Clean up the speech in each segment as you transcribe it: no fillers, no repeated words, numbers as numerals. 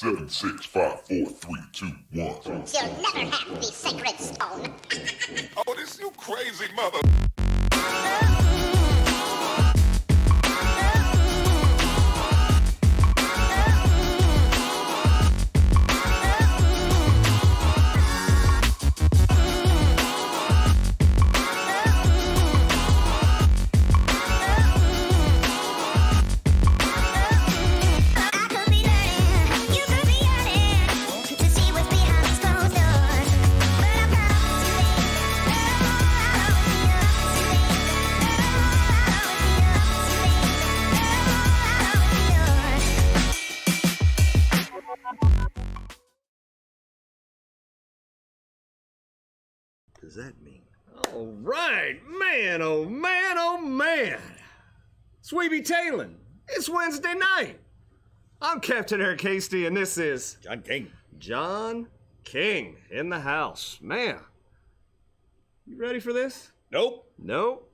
7, 6, 5, 4, 3, 2, 1. You'll never have the sacred stone. Oh, this you crazy mother. Does that mean? All right, man, oh man, oh man. Sweeby Tailin, it's Wednesday night. I'm Capt Eric and this is John King. John King in the house. Man, you ready for this? Nope. Nope.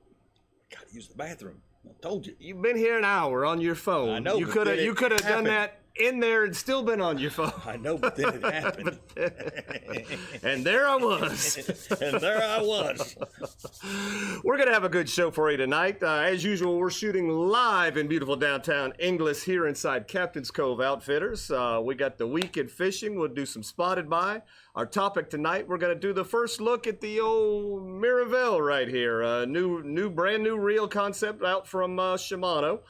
Gotta use the bathroom. I told you. You've been here an hour on your phone. I know. You could have done that in there and still been on your phone. I know, but then it happened. And there I was. And there I was. We're going to have a good show for you tonight. As usual, we're shooting live in beautiful downtown Inglis here inside Captain's Cove Outfitters. We got the weekend fishing. We'll do some spotted by. Our topic tonight, we're going to do the first look at the old Miravel right here. Brand new reel concept out from Shimano.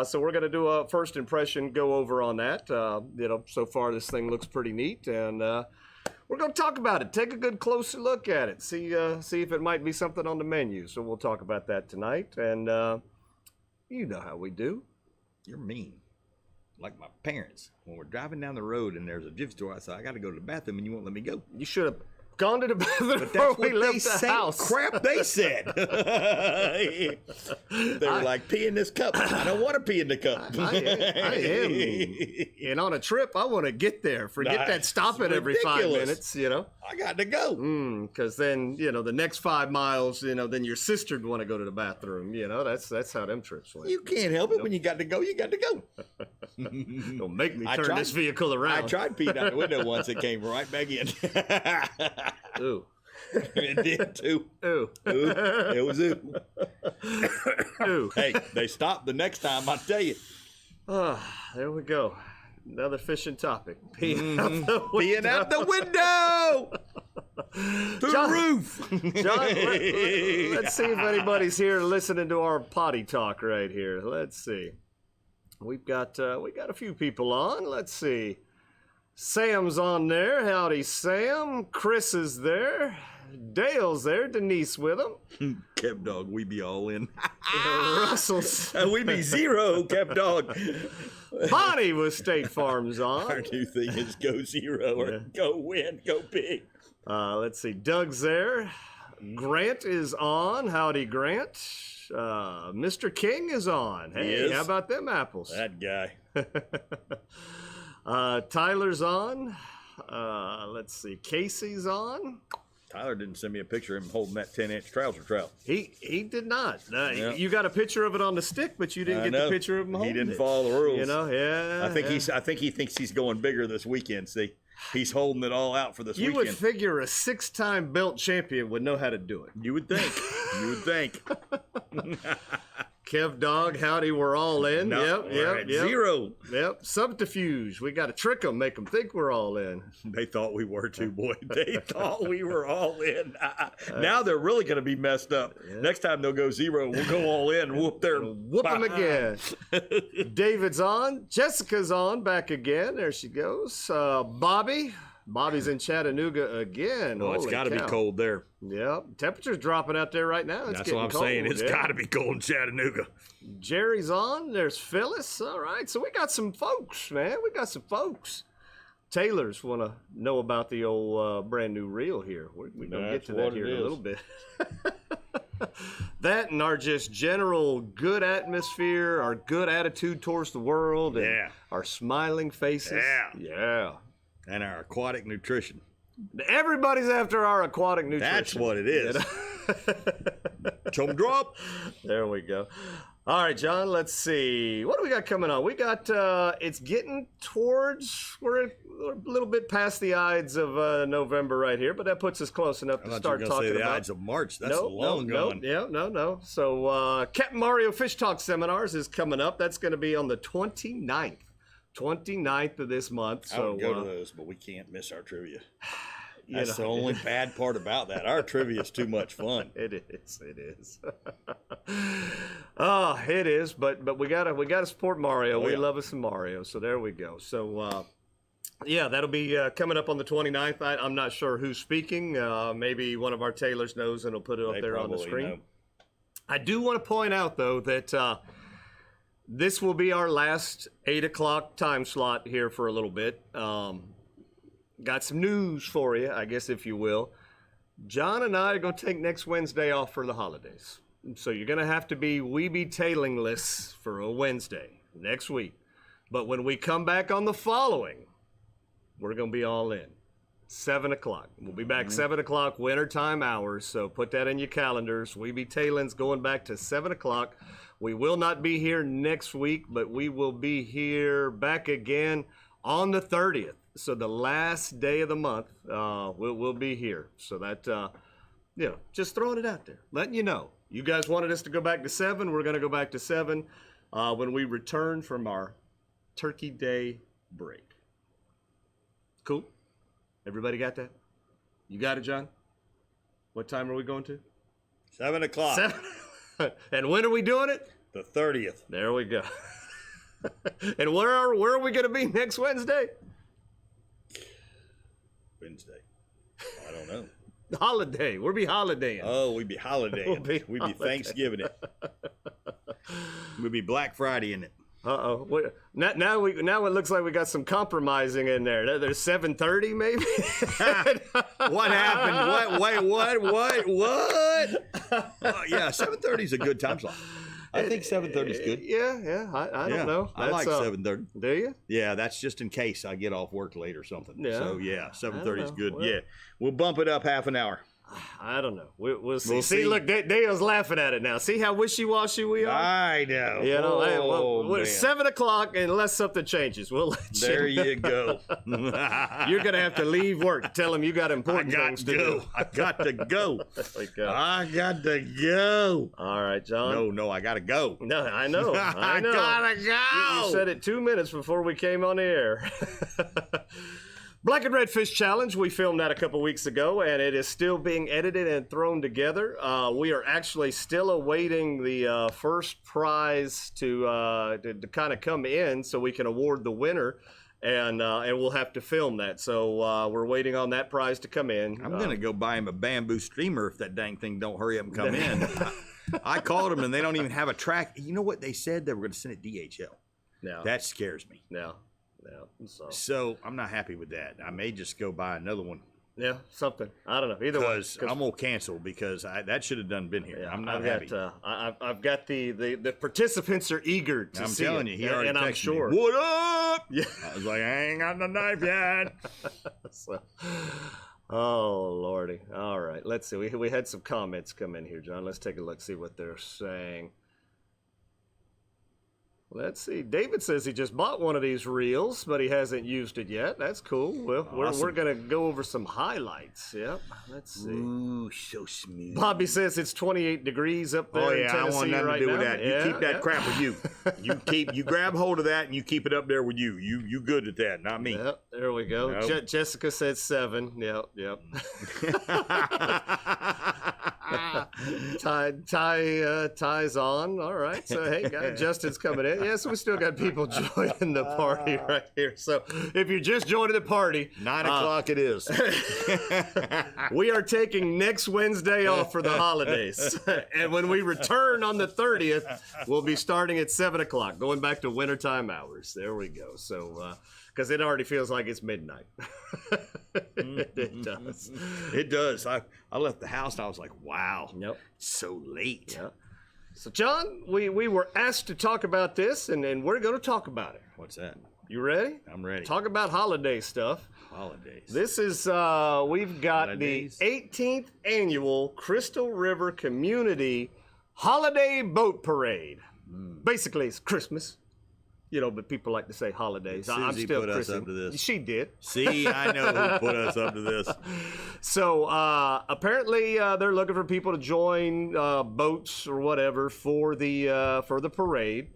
So we're going to do a first impression go over on that. So far this thing looks pretty neat, and we're going to talk about it. Take a good closer look at it. See if it might be something on the menu. So we'll talk about that tonight, and you know how we do. You're mean. Like my parents. When we're driving down the road and there's a gift store, I say, I got to go to the bathroom and you won't let me go. You should have gone to the bathroom But before that's we what left they the said. house. Crap they said. They were like, pee in this cup. I don't want to pee in the cup. I am. And on a trip, I want to get there. Forget that stopping every 5 minutes, I got to go. Because then, the next 5 miles, then your sister'd want to go to the bathroom. That's how them trips went. You can't help it. When you got to go, you got to go. Don't make me turn this vehicle around. I tried peeing out the window once. It came right back in. Ooh. It did too. Ooh. Ooh. It was ooh. Ooh. Hey, they stopped the next time, I tell you. There we go. Another fishing topic. Peeing out the window! The roof! John, let's see if anybody's here listening to our potty talk right here. Let's see. We got a few people on. Let's see. Sam's on there. Howdy, Sam. Chris is there. Dale's there. Denise with him. Kept dog, we be all in. Russell's. We be zero, kept dog. Bonnie with State Farm's on. Our new thing is go zero or go win, go big. Let's see. Doug's there. Grant is on. Howdy, Grant. Mr. King is on. Hey, how about them apples? That guy. Tyler's on. Let's see. Casey's on. Tyler didn't send me a picture of him holding that 10-inch trouser trout. He did not. You got a picture of it on the stick, but you didn't get the picture of him holding it. He didn't follow the rules. Yeah. I think he thinks he's going bigger this weekend. See, he's holding it all out for this weekend. You would figure a 6-time belt champion would know how to do it. You would think. You would think. Kev Dog, howdy, we're all in. No, yep. Zero. Yep, subterfuge. We got to trick them, make them think we're all in. They thought we were too, boy. They thought we were all in. Now they're really going to be messed up. Yeah. Next time they'll go zero. We'll go all in and whoop them again. David's on. Jessica's on back again. There she goes. Bobby's in Chattanooga again. Oh, it's got to be cold there. Yep. Temperature's dropping out there right now. That's what I'm saying. It's got to be cold in Chattanooga. Jerry's on. There's Phyllis. All right. So we got some folks, man. We got some folks. Taylors want to know about the old brand new reel here. We're going to get to that here in a little bit. That and our just general good atmosphere, our good attitude towards the world, and our smiling faces. Yeah. And our aquatic nutrition. Everybody's after our aquatic nutrition. That's what it is. Chum drop. There we go. All right, John, let's see. What do we got coming on? We got, it's getting towards, we're a little bit past the Ides of November right here, but that puts us close enough to start talking say the about. Ides of March. That's long gone. No. So, Captain Mario Fish Talk Seminars is coming up. That's going to be on the 29th of this month. I So, would go to those, but we can't miss our trivia. That's know. the only bad part about that. Our trivia is too much fun. It is. Oh, it is. But we gotta support Mario. We love us some Mario. So there we go. So yeah, that'll be coming up on the 29th. I'm not sure who's speaking. Maybe one of our tailors knows and will put it up there on the screen. Know. I do want to point out though that this will be our last 8 o'clock time slot here for a little bit. Got some news for you, I guess, if you will. John and I are going to take next Wednesday off for the holidays. So you're going to have to be tailingless for a Wednesday next week. But when we come back on the following, we're going to be all in. 7 o'clock. We'll be back 7 o'clock, wintertime hours. So put that in your calendars. Tailin's going back to 7 o'clock. We will not be here next week, but we will be here back again on the 30th. So the last day of the month, we'll be here. So that, just throwing it out there, letting you know. You guys wanted us to go back to 7. We're going to go back to 7 when we return from our Turkey Day break. Cool? Everybody got that? You got it, John? What time are we going to? 7 o'clock. 7. And when are we doing it? The 30th. There we go. And where are we going to be next Wednesday? Wednesday. I don't know. Holiday. We'll be holidaying. Oh, we'd be holidaying. We'd be Thanksgiving it. We'd be Black Friday in it. Uh-oh. Now it looks like we got some compromising in there. There's 7:30 maybe? What happened? What? Yeah, 7:30 is a good time slot. I think 7:30 is good. Yeah. I don't know. I like 7:30. Do you? Yeah, that's just in case I get off work late or something. Yeah. So yeah, 7:30 is good. Well, yeah, we'll bump it up half an hour. I don't know. We'll see. We'll see. Look, Dale's laughing at it now. See how wishy-washy we are? I know. You know, man. 7 o'clock, unless something changes, we'll let you There you go. You're going to have to leave work. Tell them you got important things to do. I got to go. There we go. I got to go. All right, John. No, I got to go. No, I know. I gotta go. You said it 2 minutes before we came on the air. Black and Red Fish Challenge, we filmed that a couple weeks ago, and it is still being edited and thrown together. We are actually still awaiting the first prize to kind of come in so we can award the winner, and we'll have to film that. So we're waiting on that prize to come in. I'm going to go buy him a bamboo streamer if that dang thing don't hurry up and come in. I called them, and they don't even have a track. You know what they said? They were going to send it DHL. No. That scares me. No. So I'm not happy with that. I may just go buy another one. Yeah, something. I don't know. Either way. Because I'm going to cancel because that should have been here. Yeah, I'm not happy. I've got the participants are eager to see telling it. you, he already and I'm texted sure. me, what up? Yeah. I was like, I ain't got the knife yet. Oh, Lordy. All right. Let's see. We had some comments come in here, John. Let's take a look, see what they're saying. Let's see. David says he just bought one of these reels, but he hasn't used it yet. That's cool. Well, awesome. we're going to go over some highlights. Yep. Let's see. Ooh, so smooth. Bobby says it's 28 degrees up there in Tennessee I want nothing right to do now. with that. You keep that crap with you. You grab hold of that and you keep it up there with you. You good at that, not me. Yep, there we go. Nope. Jessica said 7. Yep. Ties on. All right. So hey, guys, Justin's coming in. Yes, we still got people joining the party right here. So if you're just joining the party, 9 o'clock it is. we are taking next Wednesday off for the holidays, and when we return on the 30th, we'll be starting at 7 o'clock, going back to wintertime hours. There we go. So. Because it already feels like it's midnight. It does. It does. I left the house and I was like, wow, Yep. it's so late. Yep. So, John, we were asked to talk about this, and we're going to talk about it. What's that? You ready? I'm ready. Talk about holiday stuff. Holidays. This is, we've got Holidays. the 18th annual Crystal River Community Holiday Boat Parade. Basically, it's Christmas. But people like to say holidays. I'm Susie still put us Chrissy. up to this. She did. See, I know who put us up to this. So apparently they're looking for people to join boats or whatever for the parade.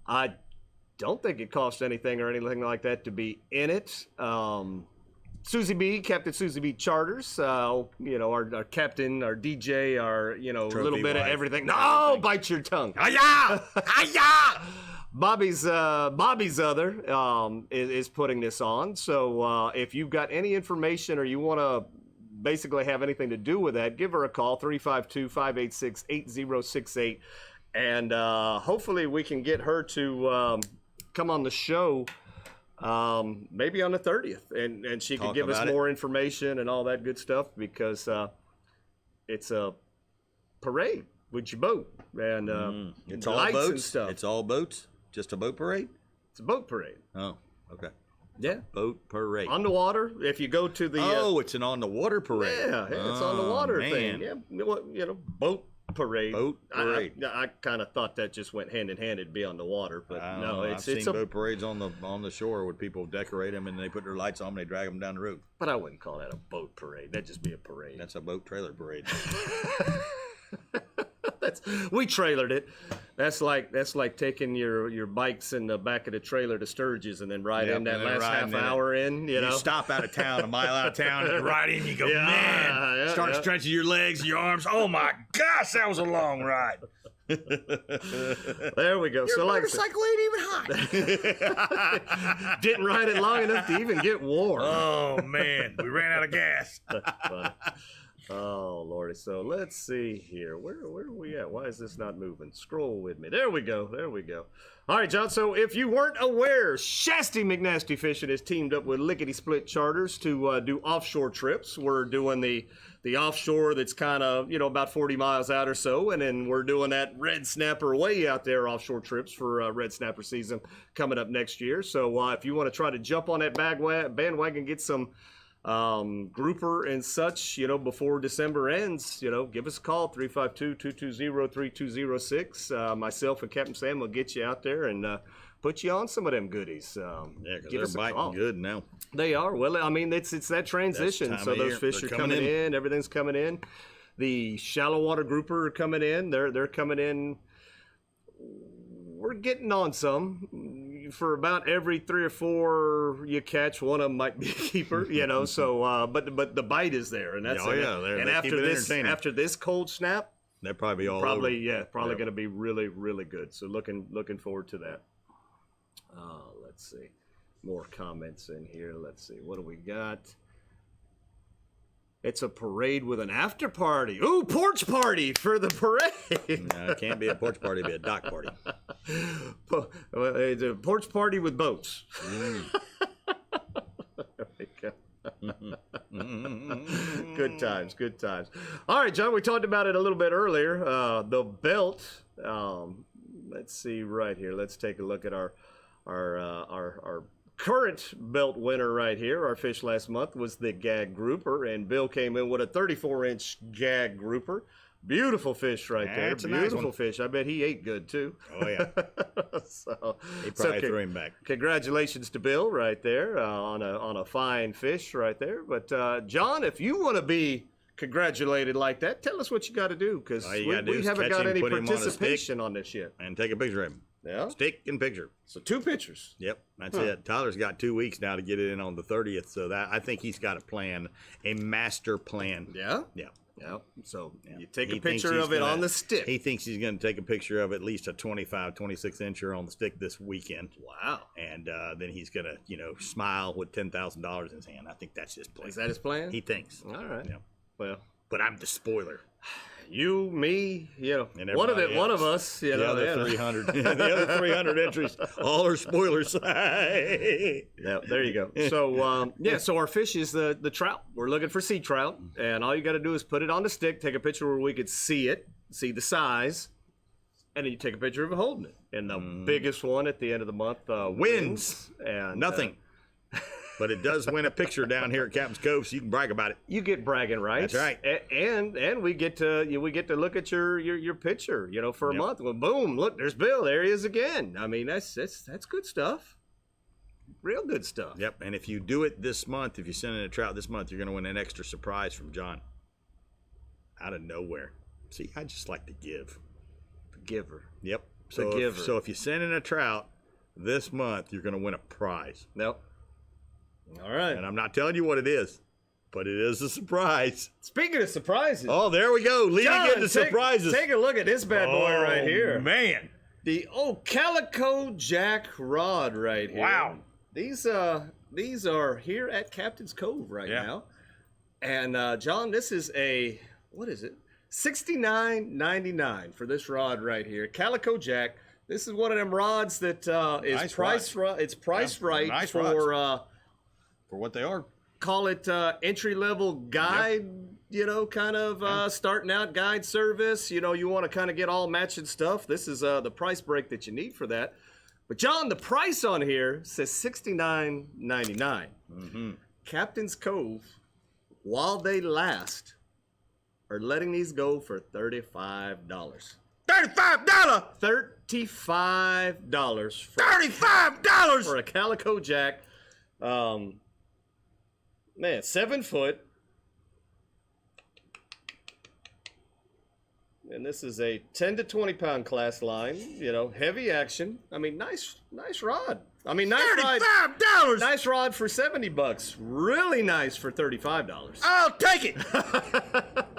I don't think it costs anything or anything like that to be in it. Susie B, Captain Susie B Charters, our captain, our DJ, our a little bit of everything. No, bite your tongue. Hiya! Hiya! Bobby's other is putting this on. So if you've got any information or you want to basically have anything to do with that, give her a call, 352-586-8068. And hopefully we can get her to come on the show maybe on the 30th. And she can give us more information and all that good stuff because it's a parade with your boat. And it's all lights boats and stuff. It's all boats? Just a boat parade? It's a boat parade. Oh, okay. Yeah. Boat parade. On the water. If you go to the... it's an on the water parade. Yeah, it's on the water man. thing. Yeah, boat parade. Boat parade. I kind of thought that just went hand in hand. It'd be on the water, but no, I've seen boat parades on the shore where people decorate them and they put their lights on and they drag them down the road. But I wouldn't call that a boat parade. That'd just be a parade. That's a boat trailer parade. We trailered it. That's like taking your bikes in the back of the trailer to Sturgis and then riding that last half hour in. You stop out of town, a mile out of town, and ride in. You go, start stretching your legs, and your arms. Oh my gosh, that was a long ride. There we go. Your so motorcycle ain't even hot. Didn't ride it long enough to even get warm. Oh man, we ran out of gas. Oh Lordy. So let's see here. Where are we at? Why is this not moving? Scroll with me. There we go. All right, John. So if you weren't aware, Shasty McNasty Fishing has teamed up with Lickety Split Charters to do offshore trips. We're doing the offshore that's kind of, about 40 miles out or so. And then we're doing that red snapper way out there offshore trips for red snapper season coming up next year. So if you want to try to jump on that bandwagon, get some grouper and such, before December ends, give us a call, 352-220-3206. Myself and Captain Sam will get you out there and put you on some of them goodies. Because they're biting good now. They are. Well, I mean, it's that transition. So those fish are coming in. Everything's coming in. The shallow water grouper are coming in. They're coming in. We're getting on some. For about every 3 or 4 you catch, one of them might be a keeper, So, but the bite is there, and that's and after this cold snap, they're probably all probably going to be really, really good. So looking forward to that. Let's see, more comments in here. Let's see, what do we got? It's a parade with an after party. Ooh, porch party for the parade. No, it can't be a porch party, it'd be a dock party. It's a porch party with boats. There we go. Good times. All right, John, we talked about it a little bit earlier. The belt. Let's see right here. Let's take a look at our current belt winner right here. Our fish last month was the gag grouper, and Bill came in with a 34-inch gag grouper. Beautiful fish right there. That's a Beautiful nice one. fish. I bet he ate good too. Oh yeah. He probably threw him back. Congratulations to Bill right there on a fine fish right there. But John, if you want to be congratulated like that, tell us what you got to do, because we haven't got any participation on this yet. And take a picture of him. Yeah. Stick and picture. So 2 pictures. Yep, that's it. Tyler's got 2 weeks now to get it in on the 30th, so that I think he's got a plan, a master plan. Yeah. Yeah. Yeah. So you take a picture of it on the stick. He thinks he's going to take a picture of at least a 25, 26 incher on the stick this weekend. Wow. And then he's going to, smile with $10,000 in his hand. I think that's his plan. Is that his plan? He thinks. All right. Yeah. Well, but I'm the spoiler. You, me, and one of us, the other 300, the other 300 entries, all are spoilers. Yeah, there you go. So so our fish is the trout. We're looking for sea trout, and all you got to do is put it on the stick, take a picture where we could see it, see the size, and then you take a picture of it holding it. And the biggest one at the end of the month wins, and nothing. but it does win a picture down here at Captain's Cove, so you can brag about it. You get bragging rights. That's right. And we get to look at your picture, for a month. Well, boom, look, there's Bill. There he is again. I mean, that's good stuff. Real good stuff. Yep. And if you do it this month, if you send in a trout this month, you're going to win an extra surprise from John. Out of nowhere. See, I just like to give. The giver. Yep. The giver. So if you send in a trout this month, you're going to win a prize. Nope. All right. And I'm not telling you what it is, but it is a surprise. Speaking of surprises. Oh, there we go. Leading into surprises. Take a look at this bad boy right here. Man. The old Calico Jack rod right here. Wow. These are here at Captain's Cove right now. And John, this is what is it? $69.99 for this rod right here. Calico Jack. This is one of them rods that is nice priced right. It's priced right nice for what they are. Call it entry-level guide, kind of starting out guide service. You want to kind of get all matching stuff. This is the price break that you need for that. But, John, the price on here says $69.99. Mm-hmm. Captain's Cove, while they last, are letting these go for $35. $35? $35. $35 for a Calico Jack. Man, 7 foot. And this is a 10 to 20 pound class line, heavy action. I mean, nice rod. I mean, nice rod. $35. Nice rod for $70. Really nice for $35. I'll take it.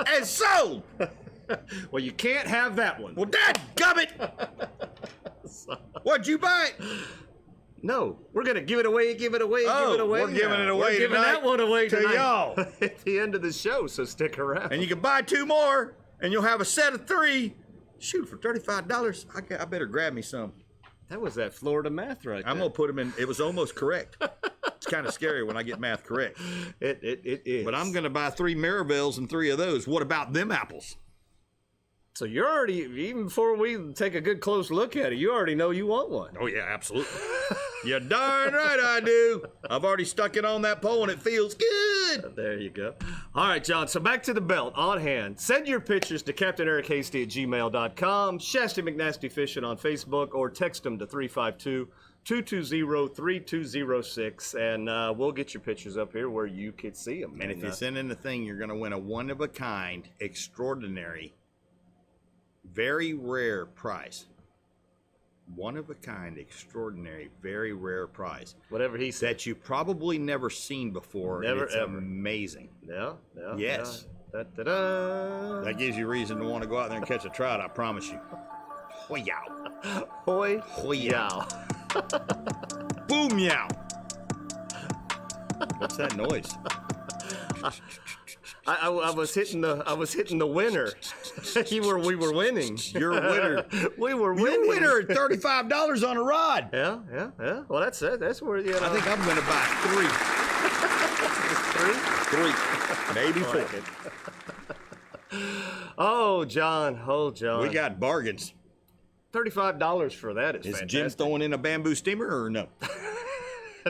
And sold. Well, you can't have that one. Well, dadgummit. What'd you buy it? No, we're gonna give it away. We're giving it away. We're giving that one away to tonight y'all at the end of the show. So stick around. And you can buy 2 more, and you'll have a set of 3. Shoot, for $35, I better grab me some. That was that Florida math right there. I'm gonna put them in. It was almost correct. It's kind of scary when I get math correct. It is. But I'm gonna buy 3 Miravels and 3 of those. What about them apples? So you're already, even before we take a good close look at it, you already know you want one. Oh, yeah, absolutely. You're darn right I do. I've already stuck it on that pole and it feels good. There you go. All right, John, so back to the belt on hand. Send your pictures to CaptainEricHasty@gmail.com, Shasty McNasty Fishing on Facebook, or text them to 352-220-3206, and we'll get your pictures up here where you can see them. And if you send in the thing, you're going to win a one-of-a-kind, extraordinary, very rare prize. One-of-a-kind, extraordinary, very rare prize. Whatever he said. That you probably never seen before. Never, it's ever. Amazing. Yeah. Yes. Da, da, da. That gives you reason to want to go out there and catch a trout, I promise you. Hoi-yow. Hoi. Hoi-yow. Boom yow. What's that noise? I was hitting the winner. We were winning. You're a winner. We were winning. You're a winner at $35 on a rod. Yeah. Well, that's it. That's where I think I'm going to buy 3. 3. Maybe 4. Oh, John. We got bargains. $35 for that is Is fantastic. Jim throwing in a bamboo steamer or no?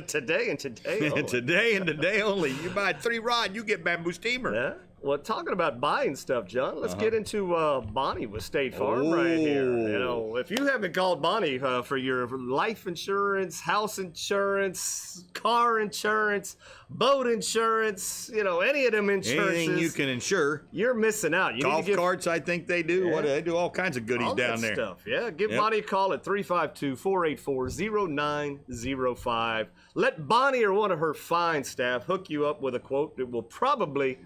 Today and today only. Today and today only. You buy 3 rod, you get bamboo steamer. Yeah. Well, talking about buying stuff, John, let's get into Bonnie with State Farm right here. You know, if you haven't called Bonnie for your life insurance, house insurance, car insurance, boat insurance, any of them insurances. Anything you can insure. You're missing out. You Golf carts, I think they do. Yeah. They do all kinds of goodies all down that there. Stuff. Yeah, give Bonnie a call at 352-484-0905. Let Bonnie or one of her fine staff hook you up with a quote that will probably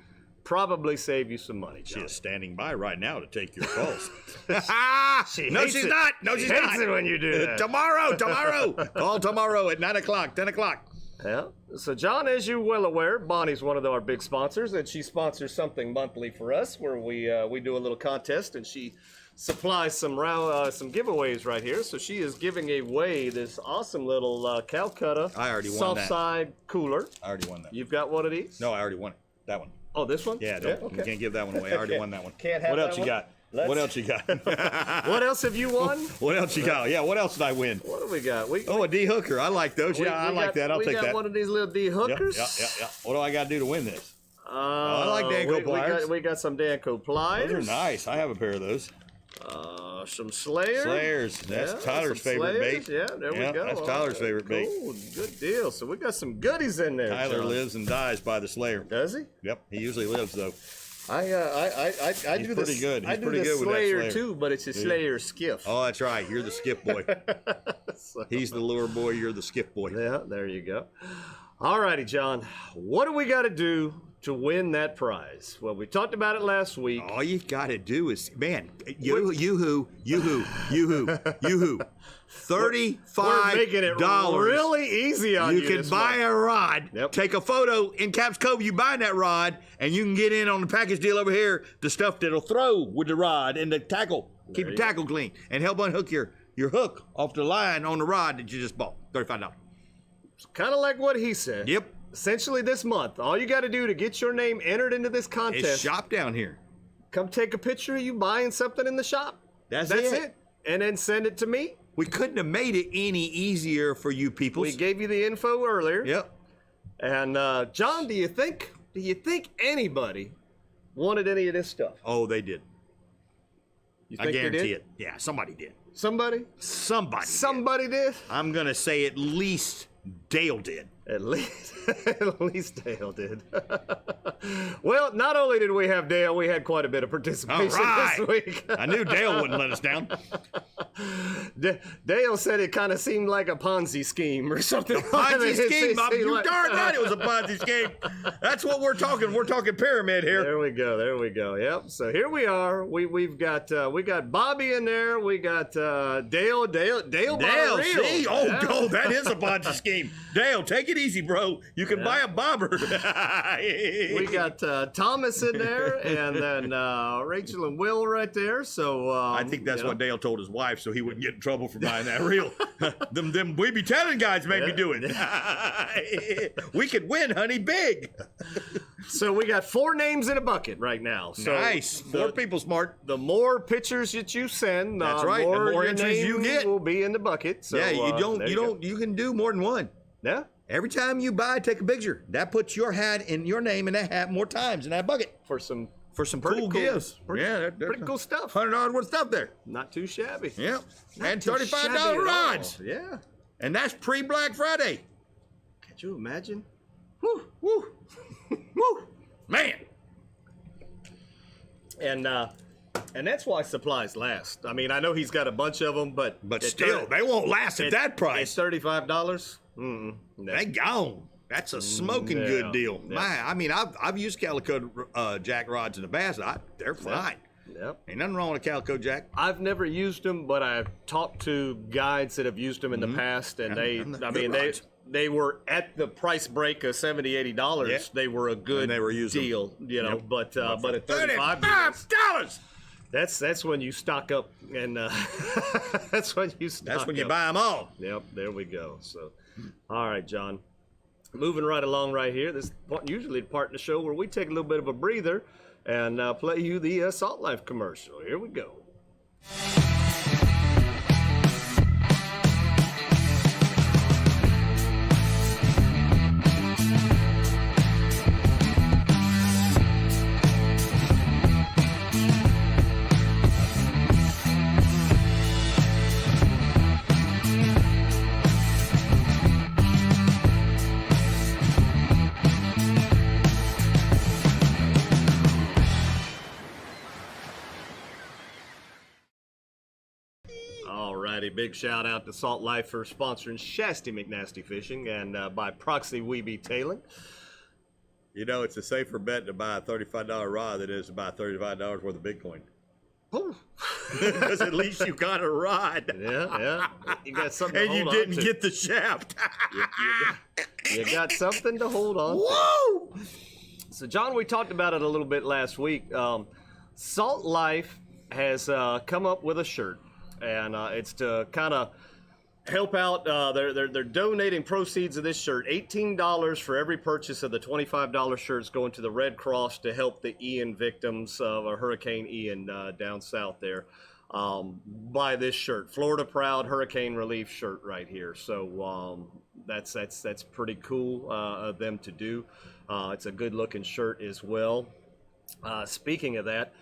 save you some money, John. She is standing by right now to take your calls. No, she's not. No, she's hates not. it when you do that. Tomorrow. Call tomorrow at 9 o'clock, 10 o'clock. Yeah. So, John, as you're well aware, Bonnie's one of our big sponsors, and she sponsors something monthly for us where we do a little contest, and she supplies some giveaways right here. So she is giving away this awesome little Calcutta I already won soft that. side cooler. I already won that. You've got one of these? No, I already won it. That one. Oh, this one? Yeah, okay. you can't give that one away. I already won that one. Can't have What that else one? you got? What else you got? What else have you won? What else you got? Yeah, what else did I win? What do we got? Oh, a D hooker. I like those. Yeah, I like that. I'll take We got that. one of these little D hookers. Yeah. What do I got to do to win this? I like Danco pliers. We got some Danco pliers. Those are nice. I have a pair of those. Some Slayers. Slayers. That's Tyler's favorite bait. Yeah, there we go. That's Tyler's favorite bait. Cool, good deal. So we got some goodies in there. Tyler John. lives and dies by the Slayer. Does he? Yep, he usually lives though. I He's do pretty this. good. I He's do pretty the good with that Slayer Slayer. too, but it's a Slayer skiff. Oh, that's right. You're the skip boy. So- He's the lure boy. You're the skip boy. Yeah, there you go. All righty, John. What do we got to do to win that prize? Well, we talked about it last week. All you got to do is, man, yoo-hoo. $35. We're making it really easy on you. You can this buy month. a rod, Yep. take a photo in Cap's Cove, you buy that rod, and you can get in on the package deal over here, the stuff that'll throw with the rod and the tackle. Keep your tackle clean and help unhook your hook off the line on the rod that you just bought. $35. Kind of like what he said. Yep. Essentially, this month, all you got to do to get your name entered into this It's contest, shop down here. come take a picture of you buying something in the shop. That's That's it. it. And then send it to me. We couldn't have made it any easier for you people. We gave you the info earlier. Yep. And John, do you think anybody wanted any of this stuff? Oh, they did. You I think they guarantee did? it. Yeah, somebody did. Somebody? Somebody. Somebody did? I'm gonna say at least Dale did. At least Dale did. Well, not only did we have Dale, we had quite a bit of participation this week. I knew Dale wouldn't let us down. Dale said it kind of seemed like a Ponzi scheme or something. Ponzi scheme. You're Like- darn right it was a Ponzi scheme. That's what we're talking. We're talking pyramid here. There we go. Yep. So here we are. We've got Bobby in there. We got Dale. Dale. Dale, see? Oh, that is a Ponzi scheme. Dale, take it easy, bro. You can buy a bobber. We got Thomas in there, and then Rachel and Will right there. So I think that's what Dale told his wife, so he wouldn't get in trouble for buying that reel. them we be telling guys made me do it. We could win, honey, big. So we got 4 names in a bucket right now. So Nice. More people smart. The more pictures that you send, That's right. The more your entries you name get. will be in the bucket. So, Yeah, there go. you can do more than one. Yeah. Every time you buy, take a picture. That puts your hat and your name in that hat more times in that bucket For some pretty cool gifts. pretty cool stuff. $100 worth of stuff there. Not too shabby. Yep. And Too $35 shabby at all. rods. Yeah. And that's pre-Black Friday. Could you imagine? Woo, woo, woo. Man. And that's why supplies last. I mean, I know he's got a bunch of them, but But still, they won't last at that It's price. $35. No. They gone. That's a smoking Yeah. good deal. Yeah. Man, I mean, I've used calico jack rods in the past. They're fine. Yep. Ain't nothing wrong with a calico jack. I've never used them, but I've talked to guides that have used them in the past, and And they're good rods. they were at the price break of $70, $80. Yeah. They were a good And they were using deal, you know. Yep. But at $35, $35. that's when you stock up, and that's when you stock That's when you up. buy them all. Yep, there we go. So, all right, John. Moving right along right here. This is usually the part in the show where we take a little bit of a breather and play you the Salt Life commercial. Here we go. Alrighty, big shout out to Salt Life for sponsoring Shasty McNasty Fishing, and by proxy, we be tailing. You know, it's a safer bet to buy a $35 rod than it is to buy $35 worth of Bitcoin. Because at least you got a rod. Yeah. You got something to And you hold didn't on to. get the shaft. You got something to hold on to. Whoa! So, John, we talked about it a little bit last week. Salt Life has come up with a shirt, and it's to kind of help out. They're donating proceeds of this shirt. $18 for every purchase of the $25 shirts going to the Red Cross to help the Ian victims of Hurricane Ian down south there. Buy this shirt, Florida Proud Hurricane Relief shirt right here. So that's pretty cool of them to do. It's a good looking shirt as well. Speaking of that,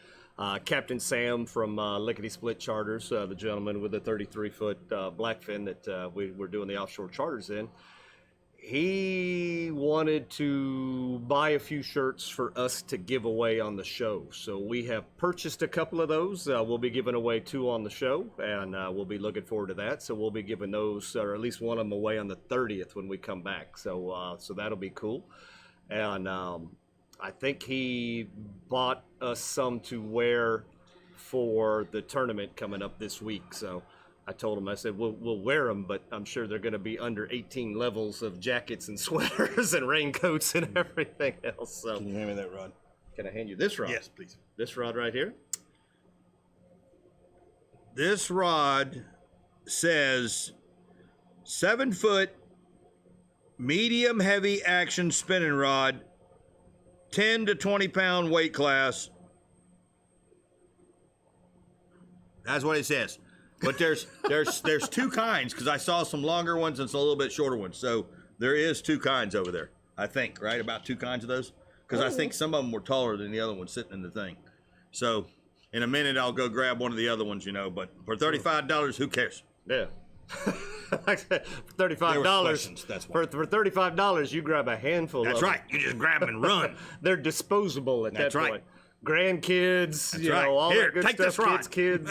Captain Sam from Lickety Split Charters, the gentleman with the 33-foot blackfin that we're doing the offshore charters in, he wanted to buy a few shirts for us to give away on the show. So we have purchased a couple of those. We'll be giving away 2 on the show, and we'll be looking forward to that. So we'll be giving those, or at least one of them, away on the 30th when we come back. So so that'll be cool. And I think he bought us some to wear for the tournament coming up this week. So I told him, I said, we'll wear them, but I'm sure they're going to be under 18 levels of jackets and sweaters and raincoats and everything else. So Can you hand me that rod? can I hand you this rod? Yes, please. This rod right here? This rod says 7-foot medium heavy action spinning rod, 10 to 20 pound weight class. That's what it says. But there's 2 kinds, because I saw some longer ones and some a little bit shorter ones. So there is 2 kinds over there, I think, right? About 2 kinds of those, because I think some of them were taller than the other one sitting in the thing. So in a minute I'll go grab one of the other ones, you know. But for $35, who cares? Yeah. Like I said, for $35, that's why. for $35, you grab a handful That's of them. right. You just grab them and run. They're disposable at That's that right. point. Grandkids, you right. know, all Here, that good take stuff. this rod. Kids,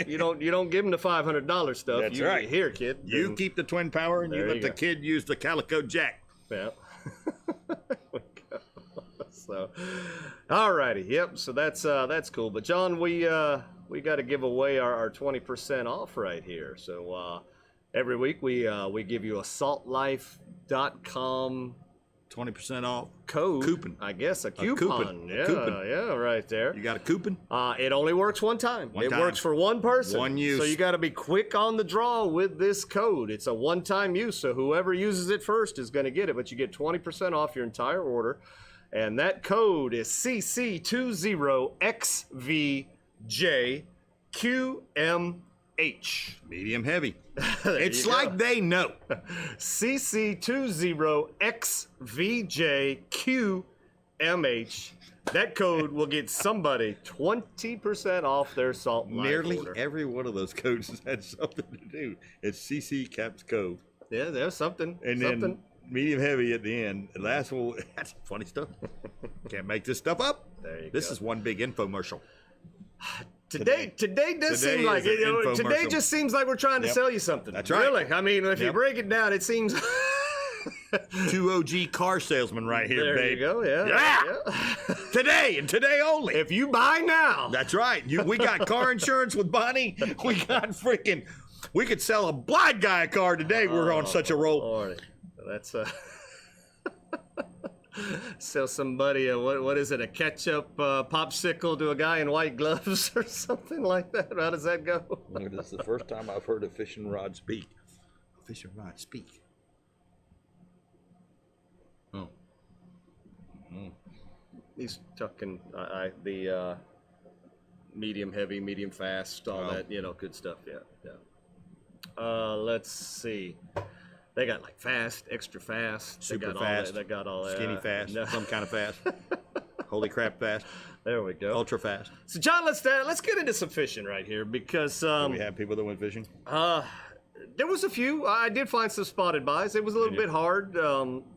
you know, you don't give them the $500 stuff. That's you, right. Here, kid. You And- keep the twin power and you There let you the go. kid use the calico jack. Yeah. So, alrighty, yep. So that's cool. But John, we got to give away our 20% off right here. So every week we give you a saltlife.com 20% off. code. Coupon. I guess a coupon. coupon. A Yeah, coupon. yeah, right there. You got a coupon? It only works one time. One It time. works for one person. One use. So you got to be quick on the draw with this code. It's a one-time use, so whoever uses it first is going to get it. But you get 20% off your entire order, and that code is CC20XVJQMH. Medium heavy. There It's you like go. they know. CC20XVJQMH. That code will get somebody 20% off their salt and light Nearly order. every one of those codes has had something to do. It's CC Caps Cove. Yeah, there's something. And something. then medium heavy at the end. The last one, that's funny stuff. Can't make this stuff up. There you This go. is one big infomercial. Today does Today seem like is an it. Today infomercial. just seems like we're trying to Yep. sell you something. That's right. Really, I mean, if you Yep. break it down, it seems. 2 OG car salesman right here, There babe. you go. Yeah. Yeah. Today and today only. If you buy now, That's right. We got car insurance with Bonnie. We got freaking. We could sell a blind guy a car today. We're on such a roll. Lordy, that's sell somebody a what is it? A ketchup popsicle to a guy in white gloves or something like that. How does that go? This is the first time I've heard a fishing rod speak. A fishing rod speak. Oh. He's talking the medium heavy, medium fast, all Oh. that, good stuff. Yeah. Let's see. They got like fast, extra fast. Super they got fast. All that, they got all that. Skinny fast. No. Some kind of fast. Holy crap fast. There we go. Ultra fast. So John, let's get into some fishing right here because We have people that went fishing. there was a few. I did find some spotted buys. It was a little bit hard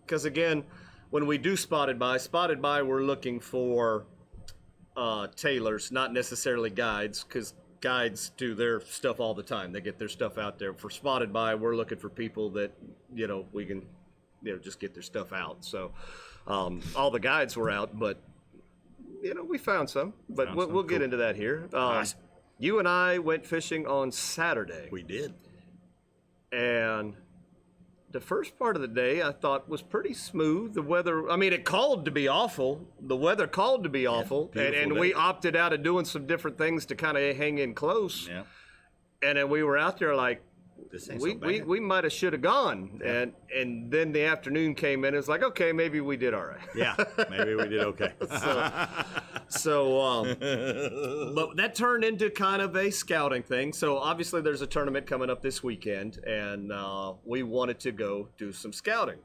because again, when we do spotted buy, we're looking for tailors, not necessarily guides, because guides do their stuff all the time. They get their stuff out there. For spotted buy, we're looking for people that we can just get their stuff out. So all the guides were out, but we found some. But Found we'll some. get Cool. into that here. Nice. You and I went fishing on Saturday. We did. And the first part of the day I thought was pretty smooth. The weather, I mean, it called to be awful. The weather called to be awful. beautiful And day. we opted out of doing some different things to kind of hang in close. Yeah. And then we were out there like, This ain't we so bad. we might have should have gone, and then the afternoon came in. It's like, okay, maybe we did all right. Yeah, maybe we did okay. But that turned into kind of a scouting thing. So obviously, there's a tournament coming up this weekend, and we wanted to go do some scouting.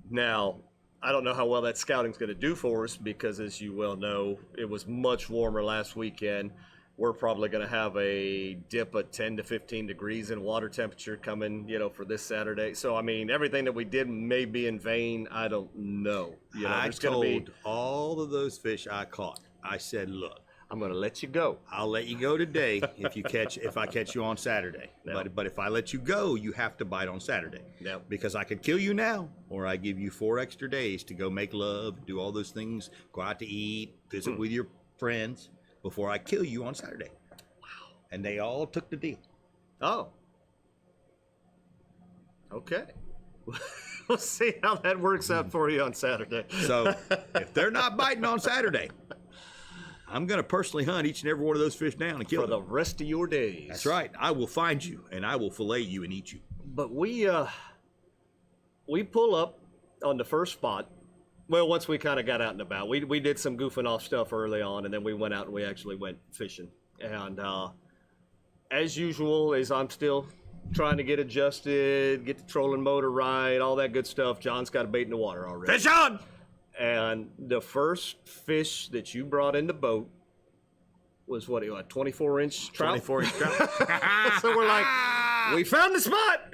Now, I don't know how well that scouting's going to do for us because, as you well know, it was much warmer last weekend. We're probably going to have a dip of 10 to 15 degrees in water temperature coming, for this Saturday. So, I mean, everything that we did may be in vain. I don't know. I told all of those fish I caught, I said, look, I'm going to let you go. I'll let you go today if I catch you on Saturday. No. But if I let you go, you have to bite on Saturday. No. Because I could kill you now, or I give you 4 extra days to go make love, do all those things, go out to eat, visit with your friends before I kill you on Saturday. Wow. And they all took the deal. Oh. Okay. We'll see how that works out for you on Saturday. So if they're not biting on Saturday, I'm going to personally hunt each and every one of those fish down and kill For them. the rest of your days. That's right. I will find you, and I will fillet you and eat you. But we pull up on the first spot. Well, once we kind of got out and about, we did some goofing off stuff early on, and then we went out and we actually went fishing. And as usual, as I'm still trying to get adjusted, get the trolling motor right, all that good stuff, John's got a bait in the water already. Fish on! And the first fish that you brought in the boat was what, a 24-inch trout? 24-inch trout. So we're like, we found the spot!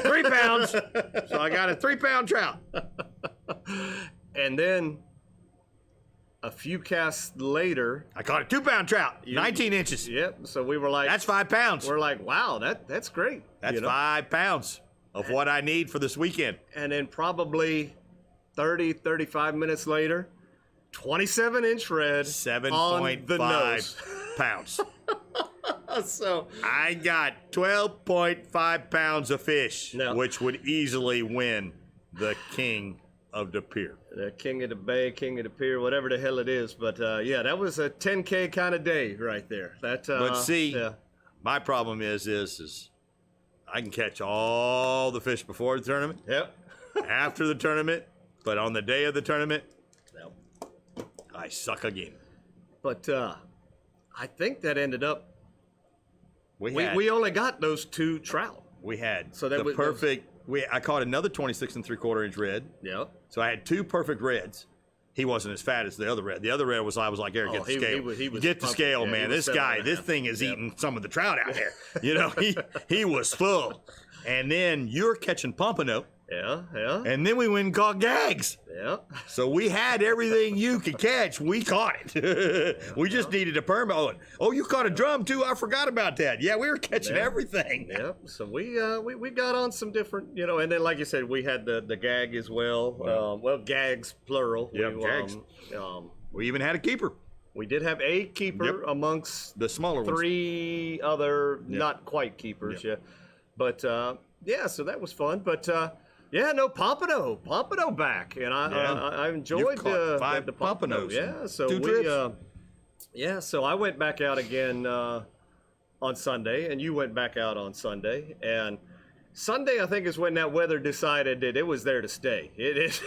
3 pounds. So I got a 3-pound trout. And then a few casts later, I caught a 2-pound trout, 19 inches. yep. So we were like, That's 5 pounds. we're like, wow, that's great. That's 5 pounds of what I need for this weekend. And then probably 35 minutes later, 27-inch red on the nose. 7.5 pounds. So I got 12.5 pounds of fish, No. which would easily win the king of the pier. the king of the bay, king of the pier, whatever the hell it is. But yeah, that was a 10K kind of day right there. That. But see, yeah. my problem is I can catch all the fish before the tournament, Yep. after the tournament, but on the day of the tournament, Yep. I suck again. But I think that ended up. We We only got those 2 trout. had So that the was- perfect. I caught another 26 3/4 inch red. Yep. So I had 2 perfect reds. He wasn't as fat as the other red. The other red I was like, Eric, get the scale. he was Get the pumping. scale, Yeah, man. he was This guy, 7.5. this thing is Yep. eating some of the trout out here. He was full. And then you're catching pompano. Yeah. And then we went and caught gags. Yeah. So we had everything you could catch. We caught it. We just needed a permit. Oh, you caught a drum too? I forgot about that. Yeah, we were catching Yeah. everything. Yep. So we got on some different, and then like you said, we had the gag as well. Well, gags plural. Yep, gags. We even had a keeper. We did have a keeper Yep. amongst The smaller ones. 3 other not quite keepers yet. But yeah, so that was fun. But yeah, no, Pompano back, and I enjoyed You've caught 5 the pompanos. Yeah, so 2 trips. so I went back out again on Sunday, and you went back out on Sunday, and Sunday I think is when that weather decided that it was there to stay. It is.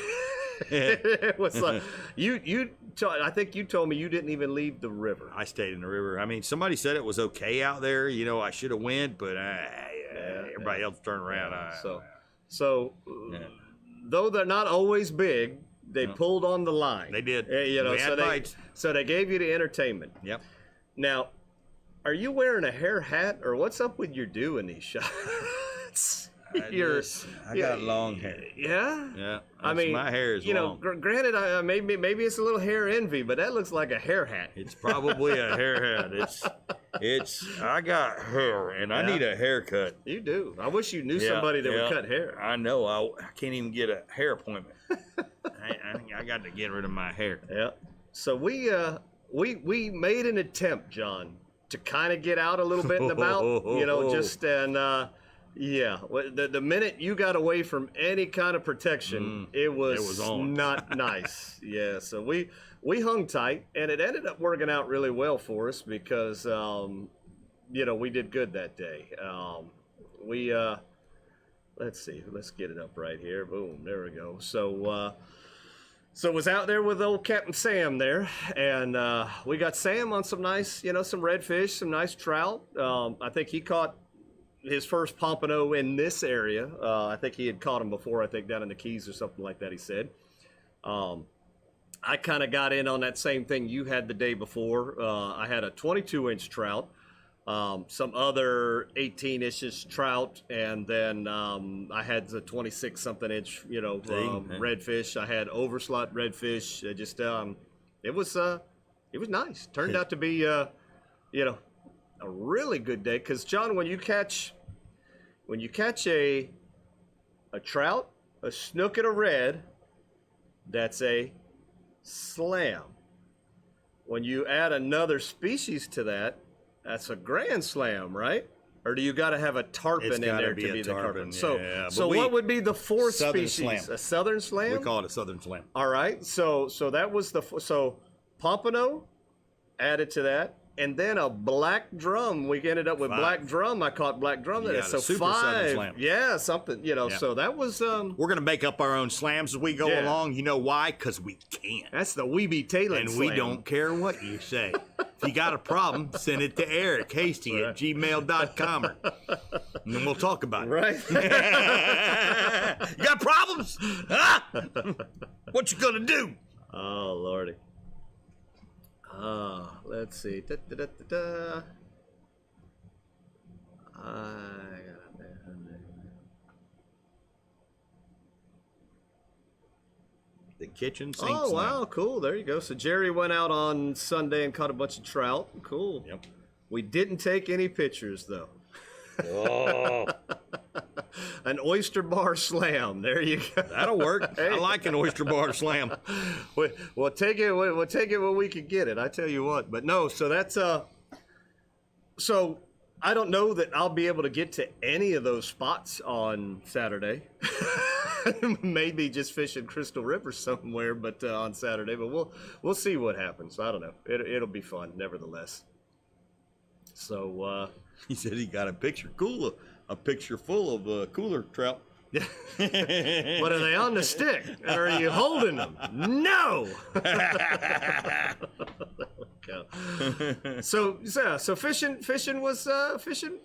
It was like I think you told me you didn't even leave the river. I stayed in the river. I mean, somebody said it was okay out there. I should have went, but everybody else turned around. So though they're not always big, they pulled on the line. They did. We had bites. So they gave you the entertainment. Yep. Now, are you wearing a hair hat, or what's up with your do in these shots? I got long hair. Yeah. Yeah. I mean, my hair is long. Granted, maybe it's a little hair envy, but that looks like a hair hat. It's probably a hair hat. I got hair, and I need a haircut. You do. I wish you knew somebody that would cut hair. I know. I can't even get a hair appointment. I got to get rid of my hair. Yeah. So we made an attempt, John, to kind of get out a little bit and about. Yeah, the minute you got away from any kind of protection, it was on. not nice. Yeah, so we hung tight, and it ended up working out really well for us because, we did good that day. We let's see. Let's get it up right here. Boom. There we go. So was out there with old Captain Sam there, and we got Sam on some nice, some redfish, some nice trout. I think he caught his first pompano in this area. I think he had caught him before, I think down in the Keys or something like that, he said. I kind of got in on that same thing you had the day before. I had a 22-inch trout, some other 18-inch trout, and then I had the 26-something inch, redfish. I had overslot redfish. It was nice. Turned out to be, a really good day. Because John, when you catch a trout, a snook, and a red, that's a slam. When you add another species to that, that's a grand slam, right? Or do you got to have a tarpon in there to be the tarpon? Yeah. So what would be the fourth Southern species? slam. A southern slam? We call it a southern slam. All right. So that was pompano added to that. And then a black drum. We ended up with 5. black drum. I caught black drum. Yeah, So the super southern 5. slam. Yeah, something, So that was We're going to make up our own slams as we go Yeah. along. You know why? Because we can. that's the Weeby Tailin And slam. we don't care what you say. If you got a problem, send it to Eric Hasty at gmail.com. And then we'll talk about it. Right. You got problems? Huh? What you going to do? Oh, Lordy. Let's see. The kitchen sink Oh, slam. wow, cool. There you go. So Jerry went out on Sunday and caught a bunch of trout. Cool. Yep. We didn't take any pictures, though. Oh, An oyster bar slam. There you go. that'll work. I like an oyster bar slam. We'll take it. We'll take it when we can get it. I tell you what. But no. So that's So I don't know that I'll be able to get to any of those spots on Saturday. Maybe just fishing Crystal River somewhere, but on Saturday. But we'll see what happens. I don't know. It'll be fun, nevertheless. So He said he got a picture full of cooler trout. but are they on the stick? Or are you holding them? No. So fishing turned out to Fishing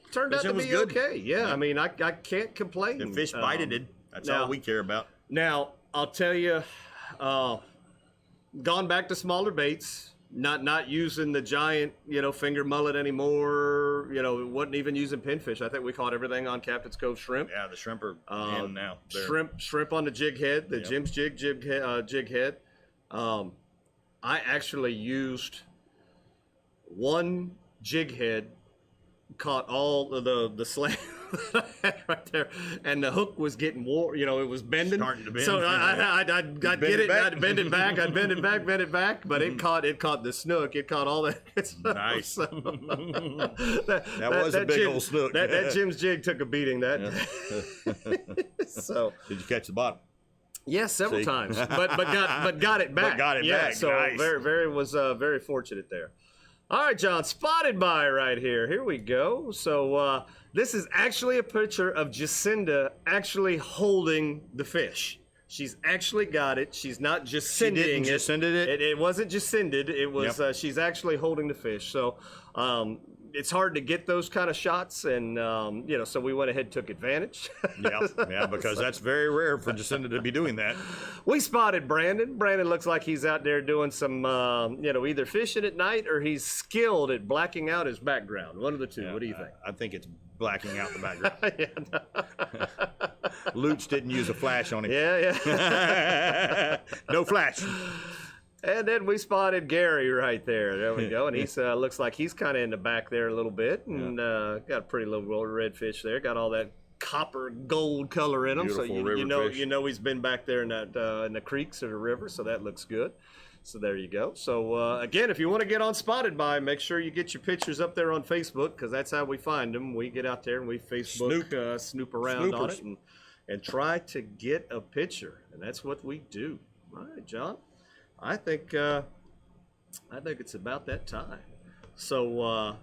was be good. okay. Yeah, I mean I can't complain. The fish bited it. That's all we care about. Now I'll tell you, gone back to smaller baits. Not using the giant, finger mullet anymore. Wasn't even using pinfish. I think we caught everything on Captain's Cove shrimp. Yeah, the shrimp are in now. Shrimp on the jig head, the Yep. Jim's jig head. I actually used one jig head, caught all of the slam right there, and the hook was getting wore. It was bending. Starting to bend. So I'd get it. back. I'd bend it back. I'd bend it back. But it caught the snook. It caught all that. Nice. So, That was a big old snook. That Jim's jig took a beating that day. So Did you catch the bottom? yes, several See? times, but got it back. got it yeah, back. So Nice. very fortunate there. All right, John, spotted by right here. Here we go. So this is actually a picture of Jacinda actually holding the fish. She's actually got it. She's not just sending it. Jacinda it? It wasn't just sended. It was Yep. she's actually holding the fish. So it's hard to get those kind of shots, and so we went ahead and took advantage. Yeah, because that's very rare for Jacinda to be doing that. We spotted Brandon. Brandon looks like he's out there doing some, either fishing at night or he's skilled at blacking out his background. One of the two. Yeah, What do you think? I think it's blacking out the background. Lutz didn't use a flash on him. Yeah. No flash. And then we spotted Gary right there. There we go. And he's looks like he's kind of in the back there a little bit, and got a pretty little redfish there. Got all that copper gold color in him. Beautiful So river fish. you know he's been back there in that in the creeks or the river. So that looks good. So there you go. So again, if you want to get on Spotted By, make sure you get your pictures up there on Facebook, because that's how we find them. We get out there and we Facebook snoop around on it and try to get a picture, and that's what we do. All right, John. I think it's about that time. So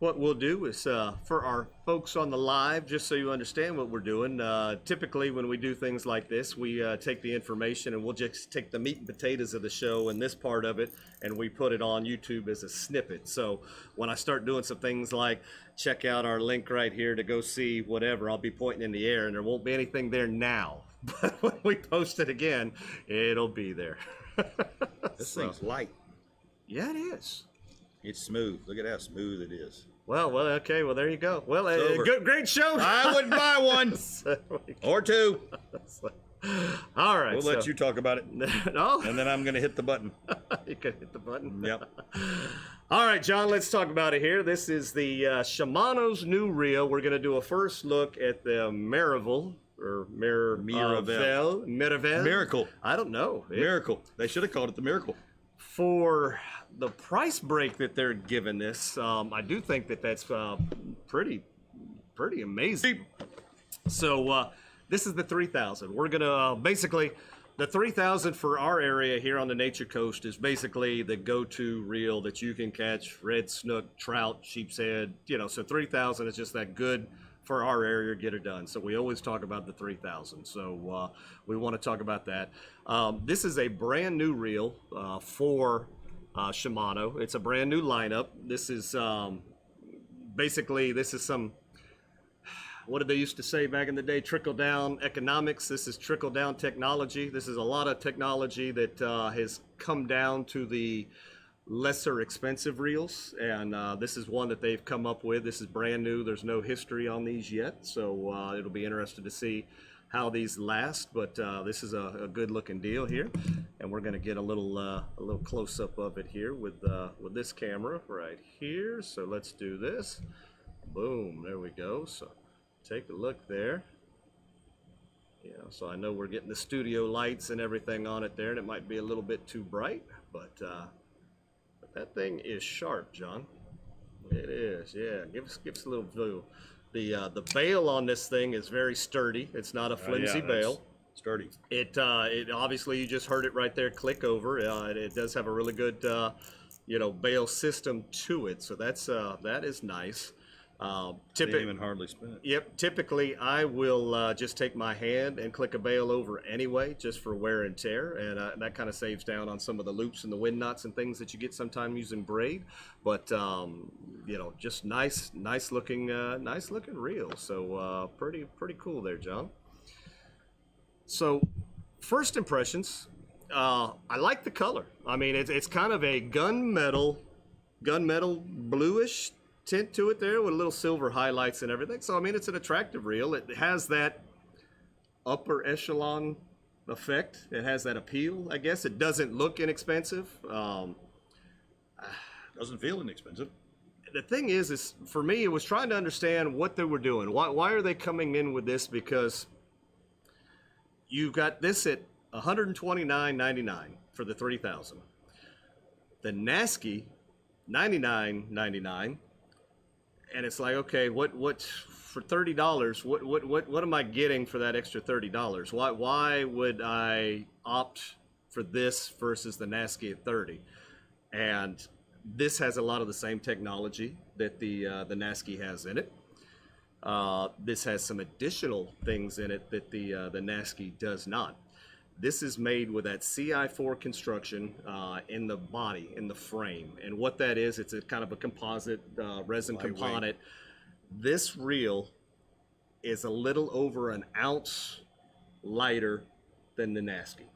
what we'll do is, for our folks on the live, just so you understand what we're doing, typically when we do things like this, we take the information and we'll just take the meat and potatoes of the show and this part of it, and we put it on YouTube as a snippet. So when I start doing some things like check out our link right here to go see whatever, I'll be pointing in the air and there won't be anything there now. But when we post it again, it'll be there. This thing's light. Yeah, it is. It's smooth. Look at how smooth it is. Well, okay. Well, there you go. Well, over. great show. I wouldn't buy one or two. All right. We'll let you talk about it. No. And then I'm going to hit the button. You can hit the button. Yep. All right, John, let's talk about it here. This is the Shimano's new reel. We're going to do a first look at the Miravel. Or Miravel. Miracle. I don't know. Miracle. They should have called it the Miracle. For the price break that they're giving this, I do think that that's pretty amazing. So this is the 3000. We're gonna basically, the 3000 for our area here on the Nature Coast is basically the go-to reel that you can catch red snook, trout, sheep's head. You know, so 3000 is just that good for our area, get it done. So we always talk about the 3000. So we want to talk about that. This is a brand new reel for Shimano. It's a brand new lineup. This is basically, this is some, what did they used to say back in the day? Trickle down economics. This is trickle down technology. This is a lot of technology that has come down to the lesser expensive reels, and this is one that they've come up with. This is brand new. There's no history on these yet, so it'll be interesting to see how these last, but this is a good looking deal here, and we're going to get a little close up of it here with this camera right here. So let's do this. Boom, there we go. So take a look there. Yeah, so I know we're getting the studio lights and everything on it there, and it might be a little bit too bright, but that thing is sharp, John. It is, yeah. Give us a little view. The bail on this thing is very sturdy. It's not a flimsy bail. Sturdy. It obviously, you just heard it right there click over. It does have a really good bail system to it. So that is nice. Didn't even hardly spin it. Yep. Typically, I will just take my hand and click a bail over anyway, just for wear and tear, and that kind of saves down on some of the loops and the wind knots and things that you get sometimes using braid. But just nice looking reel. So pretty cool there, John. So first impressions, I like the color. I mean, it's kind of a gunmetal bluish tint to it there with a little silver highlights and everything. So I mean, it's an attractive reel. It has that upper echelon effect. It has that appeal, I guess. It doesn't look inexpensive. Doesn't feel inexpensive. The thing is for me, it was trying to understand what they were doing. Why are they coming in with this? Because you've got this at $129.99 for the 3000. The Nasky, $99.99. And it's like, okay, what for $30? What am I getting for that extra $30? Why would I opt for this versus the Nasky at $30? And this has a lot of the same technology that the Nasky has in it. This has some additional things in it that the Nasky does not. This is made with that CI4 construction in the body, in the frame. And what that is, it's a kind of a composite resin component. This reel is a little over an ounce lighter than the Nasky.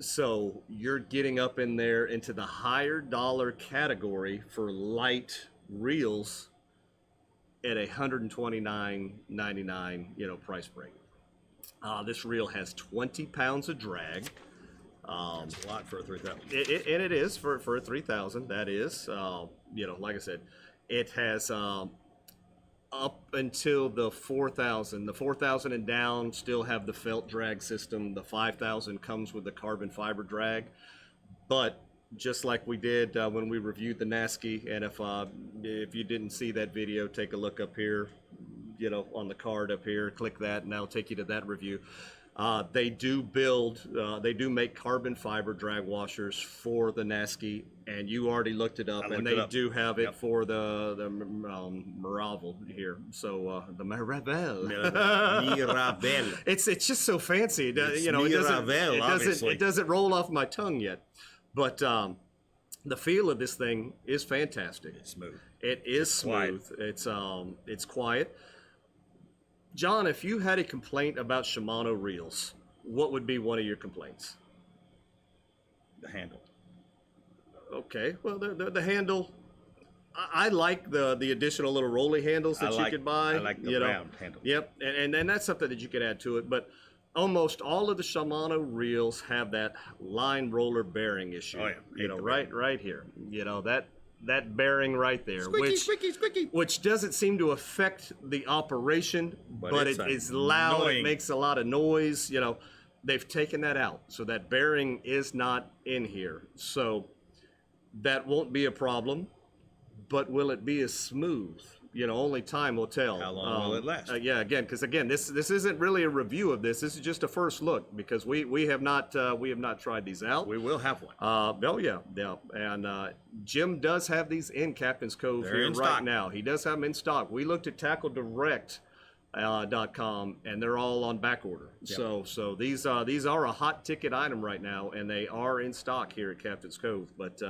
So you're getting up in there into the higher dollar category for light reels at a $129.99 price break. This reel has 20 pounds of drag. That's a lot for a 3000. And it is for a 3000. That is, like I said, it has up until the 4000. The 4000 and down still have the felt drag system. The 5000 comes with the carbon fiber drag. But just like we did when we reviewed the Nasky, and if you didn't see that video, take a look up here. On the card up here, click that, and that'll take you to that review. They do make carbon fiber drag washers for the Nasky, and you already looked it up, and they do have it for the Miravel here. So the Miravel. Miravel. It's just so fancy. Miravel, it doesn't roll off my tongue yet, but the feel of this thing is fantastic. It's smooth. It is smooth. It's quiet. John, if you had a complaint about Shimano reels, what would be one of your complaints? The handle. Okay, well, the handle, I like the additional little rolly handles that you could buy. I like the round handle. Yep, and that's something that you could add to it, but almost all of the Shimano reels have that line roller bearing issue. Oh, yeah. Right here. That bearing right there, Squeaky. which doesn't seem to affect the operation, but it's loud. Annoying. It makes a lot of noise. They've taken that out, so that bearing is not in here. So that won't be a problem. But will it be as smooth? Only time will tell. How long will it last? Because this isn't really a review of this. This is just a first look because we have not tried these out. We will have one. And Jim does have these in Captain's Cove here right stock now. He does have them in stock. We looked at TackleDirect.com and they're all on back order. Yep. So these are a hot ticket item right now, and they are in stock here at Captain's Cove. But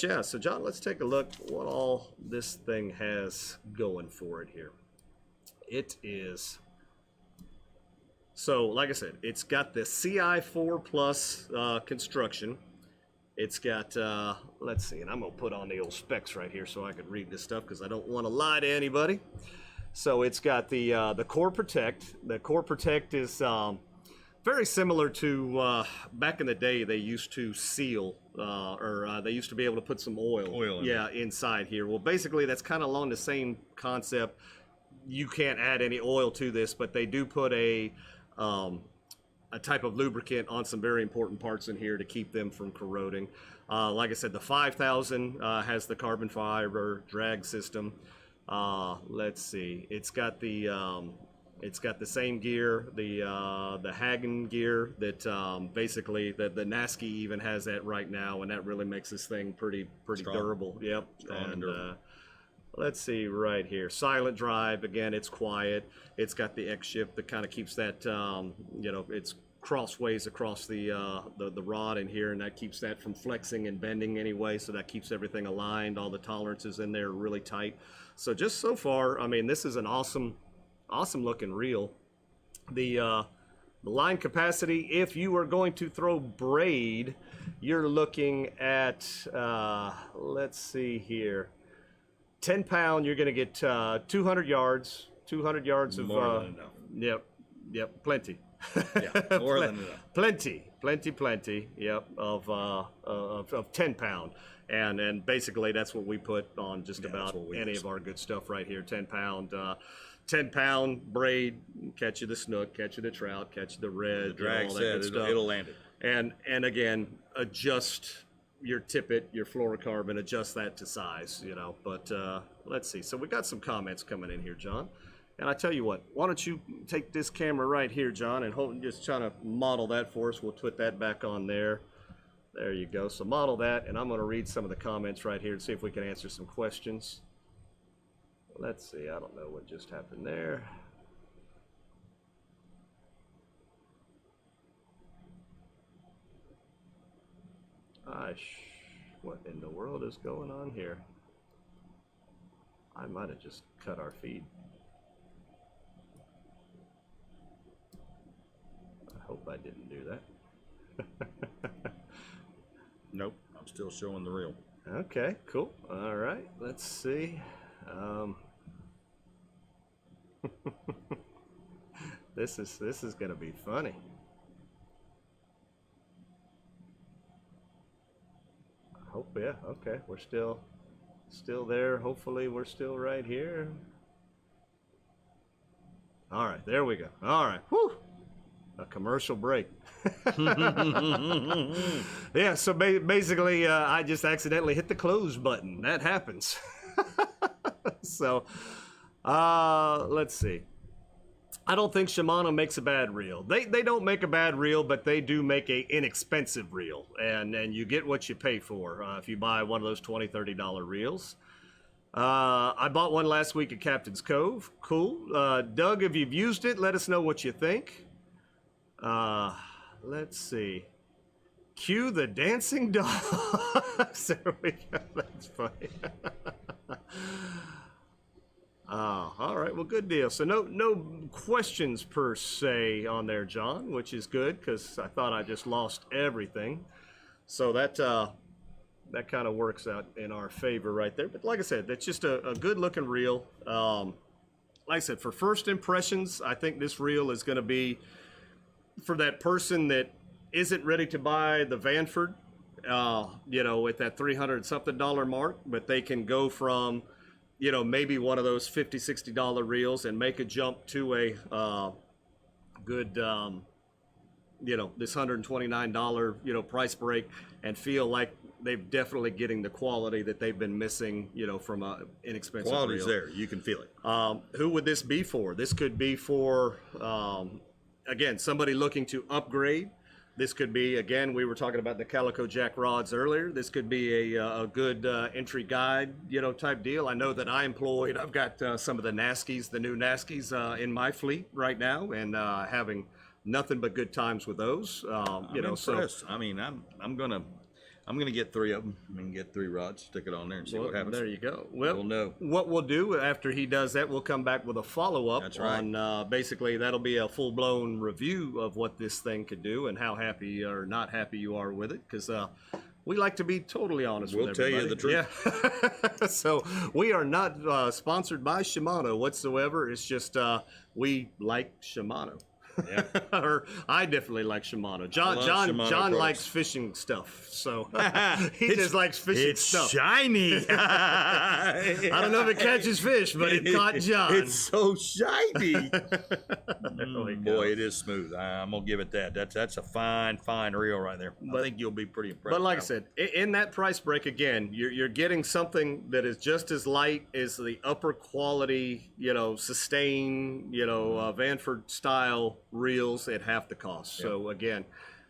yeah, so John, let's take a look what all this thing has going for it here. It is, so like I said, it's got the CI4 Plus construction. It's got, let's see, and I'm going to put on the old specs right here so I can read this stuff because I don't want to lie to anybody. So it's got the Core Protect. The Core Protect is very similar to back in the day. They used to seal they used to be able to put some oil inside here. Well, basically that's kind of along the same concept. You can't add any oil to this, but they do put a type of lubricant on some very important parts in here to keep them from corroding. Like I said, the 5000 has the carbon fiber drag system. Let's see, it's got the same gear, the Hagen gear that basically the Nasky even has that right now, and that really makes this thing pretty strong. Durable. Yep. Strong and durable. Let's see right here. Silent drive, again, it's quiet. It's got the X shift that kind of keeps that it's crossways across the rod in here, and that keeps that from flexing and bending anyway, so that keeps everything aligned. All the tolerances in there are really tight. So just so far, I mean, this is an awesome looking reel. The line capacity, if you are going to throw braid, you're looking at let's see here, 10 pound, you're going to get 200 yards of more than enough. Yep, plenty. Yeah, more than enough. Plenty. Yep, of 10 pound. And basically that's what we put on just about any of our good stuff right here. 10 pound 10 pound braid, catch you the snook, catch you the trout, catch the red, the drag all that set, good stuff. it'll land it. And again, adjust your tippet, your fluorocarbon, adjust that to size, But let's see. So we got some comments coming in here, John. And I tell you what, why don't you take this camera right here, John, and just try to model that for us. We'll put that back on there. There you go. So model that, and I'm going to read some of the comments right here and see if we can answer some questions. Let's see. I don't know what just happened there. What in the world is going on here? I might have just cut our feed. I hope I didn't do that. Nope, I'm still showing the reel. Okay, cool. All right, let's see. This is gonna be funny. I hope, yeah, okay, we're still there. Hopefully we're still right here. All right, there we go. All right, whew. A commercial break. Yeah, so basically I just accidentally hit the close button. That happens. So let's see. I don't think Shimano makes a bad reel. They don't make a bad reel, but they do make a inexpensive reel, and you get what you pay for if you buy one of those $20, $30 reels. I bought one last week at Captain's Cove. Cool. Doug, if you've used it, let us know what you think. Let's see. Cue the dancing dogs. There we go. That's funny. All right, well, good deal. So no questions per se on there, John, which is good because I thought I just lost everything. So that kind of works out in our favor right there. But like I said, that's just a good-looking reel. Like I said, for first impressions, I think this reel is going to be for that person that isn't ready to buy the Vanford, you know, at that $300-something mark, but they can go from, you know, maybe one of those $50, $60 reels and make a jump to a good, you know, this $129, you know, price break and feel like they're definitely getting the quality that they've been missing, you know, from a inexpensive Quality's reel. there. You can feel it. Who would this be for? This could be for, again, somebody looking to upgrade. This could be, again, we were talking about the Calico Jack rods earlier. This could be a good entry guide, you know, type deal. I know that I've got some of the Naskies, the new Naskies in my fleet right now, and having nothing but good times with those. You know, impressed. So I mean, I'm gonna get 3 of them. I'm gonna get 3 rods, stick it on there, and see what happens. There you go. Well, we'll know. What we'll do after he does that, we'll come back with a follow-up. That's right. On basically that'll be a full-blown review of what this thing could do and how happy or not happy you are with it, because we like to be totally honest with everybody. We'll tell you the truth. Yeah. So we are not sponsored by Shimano whatsoever. It's just we like Shimano. Yeah. Or I definitely like Shimano. John Shimano products. likes fishing stuff, so he just likes fishing stuff. It's shiny. I don't know if it catches fish, but it caught John. It's so shiny. Boy, Boy, it is smooth. I'm gonna give it that. That's a fine reel right there. I think you'll be pretty impressed. But like I said, in that price break again, you're getting something that is just as light as the upper quality, you know, sustain, you know, Vanford style reels at half the cost. Yep. So again,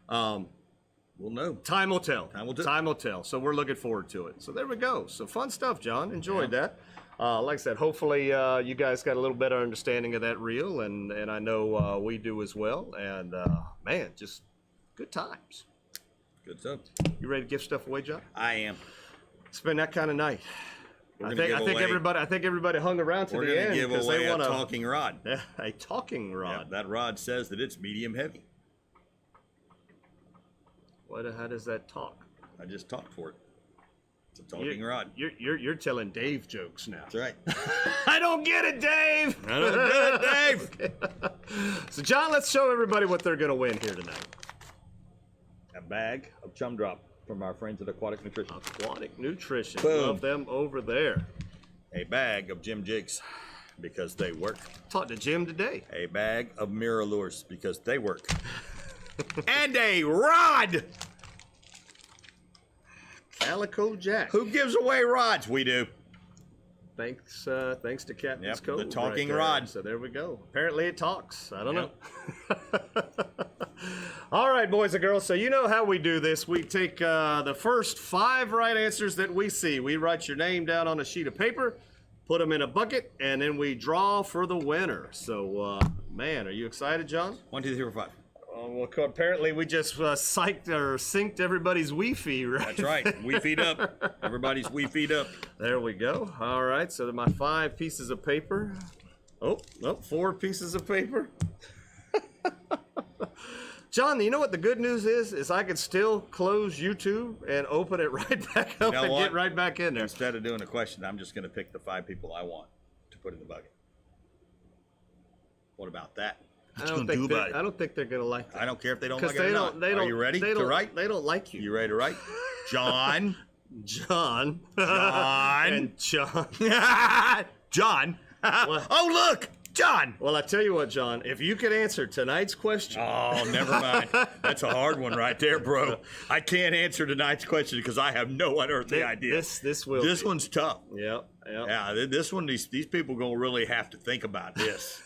we'll know. Time will tell. Time will tell. So we're looking forward to it. So there we go. So fun stuff, John. Enjoyed that. Like I said, hopefully you guys got a little better understanding of that reel, and I know we do as well. And man, just good times. Good stuff. You ready to give stuff away, John? I am. It's been that kind of night. I think everybody hung around to We're the end give because away they want a talking rod. a talking rod. Yeah, that rod says that it's medium heavy. How does that talk? I just talked for it. It's a talking rod. You're telling Dave jokes now. That's right. I don't get it, Dave. I don't get it, Dave. So John, let's show everybody what they're gonna win here tonight. A bag of chum drop from our friends at Aquatic Nutrition. Aquatic Nutrition. Boom. Love them over there. A bag of Jim Jigs because they work. Talked to Jim today. A bag of mirror lures because they work. And a rod. Calico Jack. Who gives away rods? We do. Thanks to Captain's Cove. the talking there. rod. So there we go. Apparently it talks. I don't know. All right, boys and girls. So you know how we do this. We take the first 5 right answers that we see. We write your name down on a sheet of paper, put them in a bucket, and then we draw for the winner. So, man, are you excited, John? 1, 2, 3, 4, 5. Well, apparently we just synced everybody's Wi-Fi, right? That's right. We feed up. Everybody's Wi-Fi'd up. There we go. All right, so my 5 pieces of paper. Oh, 4 pieces of paper. John, you know what the good news is? Is I could still close YouTube and open it right back up and get right back in there. Instead of doing a question, I'm just going to pick the 5 people I want to put in the bucket. What about that? I don't thinkey're going to like that. I don't care if they don't like it or not. Are you ready to write? They don't like you. You ready to write? John. And John. John. Oh, look! John. Well, I tell you what, John, if you could answer tonight's question. Oh, never mind. That's a hard one right there, bro. I can't answer tonight's question because I have no unearthly idea. This one's tough. Yep. Yeah, this one, these people gonna really have to think about this.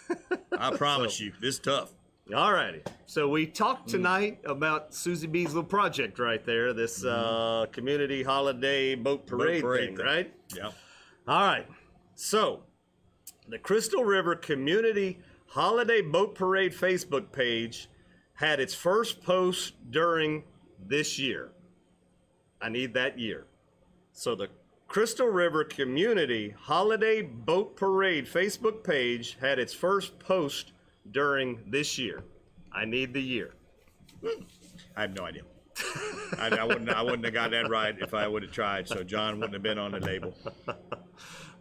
I promise you, this is tough. All righty. So we talked tonight about Susie B's little project right there, this community holiday boat parade thing, right? Yeah. All right. So the Crystal River Community Holiday Boat Parade Facebook page had its first post during this year. I need that year. So the Crystal River Community Holiday Boat Parade Facebook page had its first post during this year. I need the year. I have no idea. I wouldn't have got that right if I would have tried. So John wouldn't have been on the label.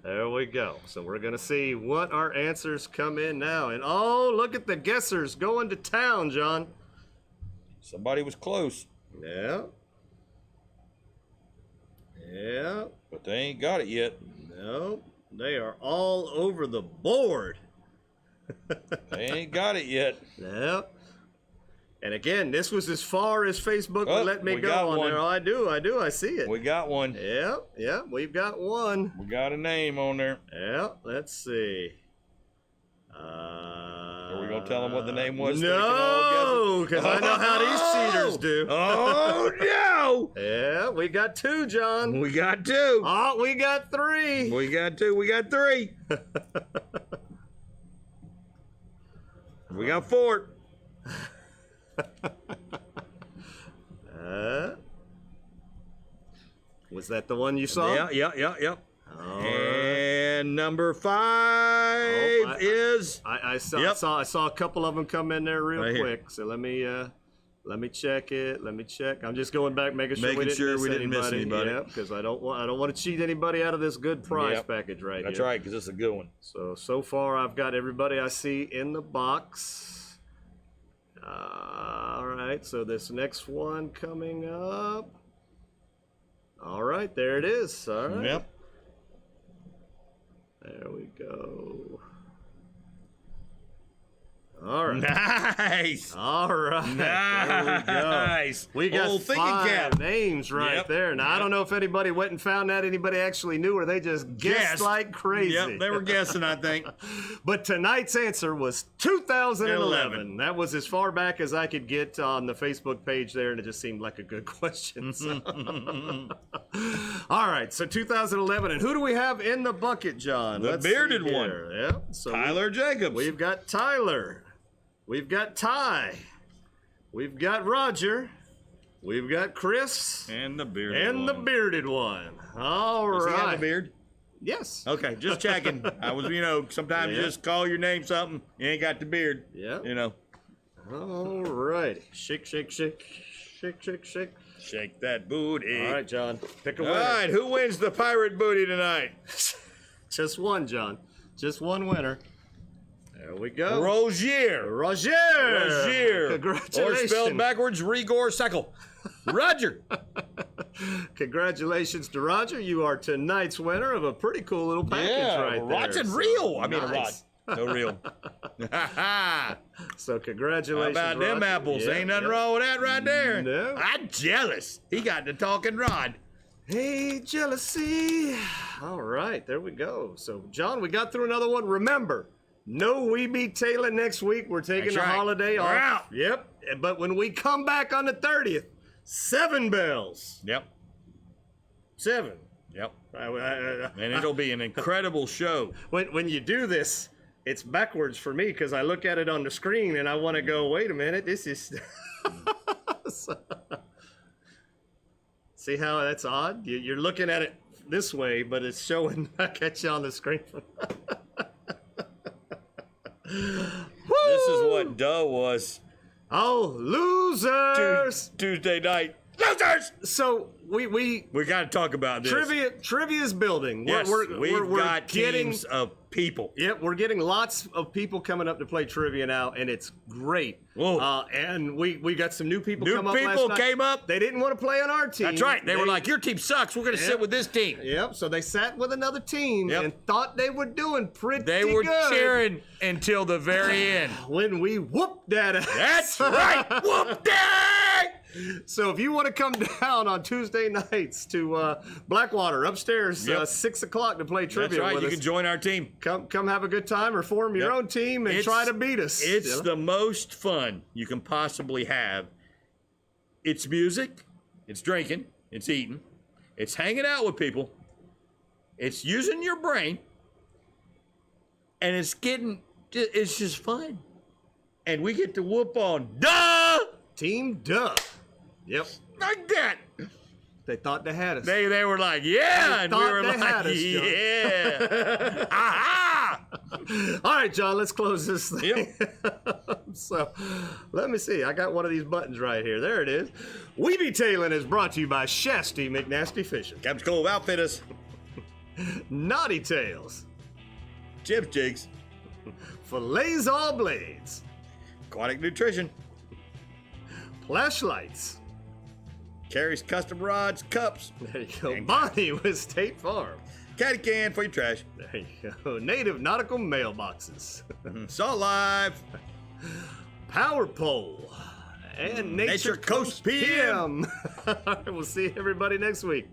There we go. So we're going to see what our answers come in now. And oh, look at the guessers going to town, John. Somebody was close. Yeah. Yeah. But they ain't got it yet. No. They are all over the board. They ain't got it yet. Yeah. And again, this was as far as Facebook would let me we go got on one. there. Oh, I do. I see it. We got one. Yeah, we've got one. We got a name on there. Yeah, let's see. Are we going to tell them what the name was? No, because I know how these cheaters do. Oh, no. Yeah, we got two, John. We got two. Oh, we got three. We got two. We got three. We got four. Was that the one you saw? Yeah. All And number 5 is. I saw Yep. I saw a couple of them come in there real Right here. quick. So let me check it. Let me check. I'm just going back, making sure we didn't miss anybody. Yeah, because I don't want to cheat anybody out of this good prize package right That's here. right, because it's a good one. So far I've got everybody I see in the box. All right, so this next one coming up. All right, there it is. All right. Yep. There we go. All right. Nice. All right. There we go. Nice. We got Old thinking 5 cap. names right Yep. there. Now, I don't know if anybody went and found that, anybody actually knew, or they just guessed like crazy. Yep, they were guessing, I think. But tonight's answer was 2011. That was as far back as I could get on the Facebook page there, and it just seemed like a good question. So. All right, so 2011. And who do we have in the bucket, John? The Let's bearded see one. here. Yeah. So Tyler Jacobs. We've got Tyler. We've got Ty. We've got Roger. We've got Chris. And the bearded And one. the bearded one. All Does he have right. a beard? Yes. Okay, just checking. I was, sometimes you just call your name something, you ain't got the beard. Yeah. All right. Shake, shake, shake. Shake, shake, shake. Shake that booty. All right, John. Pick a All winner. right, who wins the pirate booty tonight? Just one, John. Just one winner. There we go. Rozier. Roger. Congratulations. Or spelled backwards, Rigor Seckle. Roger. Congratulations to Roger. You are tonight's winner of a pretty cool little package right there. Roger So, reel. I mean, nice. a rod. No reel. So How congratulations, about them Roger. apples? Yeah, Ain't nothing yeah. wrong with that right there. No. I'm jealous. He got the talking rod. Hey, jealousy. All right, there we go. So, John, we got through another one. Remember, no We Be Tailin next week. We're taking That's the right. holiday We're off. out. Yep. But when we come back on the 30th, 7 bells. Yep. 7. Yep. And And it'll be an incredible show. when you do this, it's backwards for me because I look at it on the screen and I want to go, wait a minute, this is... See how that's odd? You're looking at it this way, but it's showing back at you on the screen. This is what Doe was Oh, losers! Tuesday night. Losers! So we We got to talk about this. trivia's building. Yes, we've we're got getting teams of people. Yep, we're getting lots of people coming up to play trivia now, and it's great. Whoa. And we got some new people New come up last people night. came up. They didn't want to play on our team. That's right. They were like, your team sucks. We're going to sit with this team. Yep, so they sat with another team Yep. and thought they were doing pretty They were good. cheering until the very end. When we whooped that ass. That's right. Whoop that! So if you want to come down on Tuesday nights to Blackwater upstairs, Yep. 6 o'clock to play trivia That's right. with You us. can join our team. Come have a good time or form your Yep. own team and It's- try to beat us. It's you know? the most fun you can possibly have. It's music, it's drinking, it's eating, it's hanging out with people, it's using your brain, and it's just fun. And we get to whoop on Team Duh. Yep. like that. They thought they had us. They were like, yeah, and we thought were they like, had us, John. yeah. Aha! All right, John, let's close this thing. Yep. So, let me see. I got one of these buttons right here. There it is. We Be Tailin' is brought to you by Shasty McNasty Fishing, Capt Cove Outfitters, Knotty Tails, Jigs, Filletzall Blades, Aquatic Nutrition, Plash Lights. Karrie's Custom Rods, Cups, There you go. Bonnie with State Farm. Caddycan for your trash, There you go. Native Nautical Mailboxes. Salt Live, Power Pole. And Nature Nature Coast PM. PM. All right, we'll see everybody next week.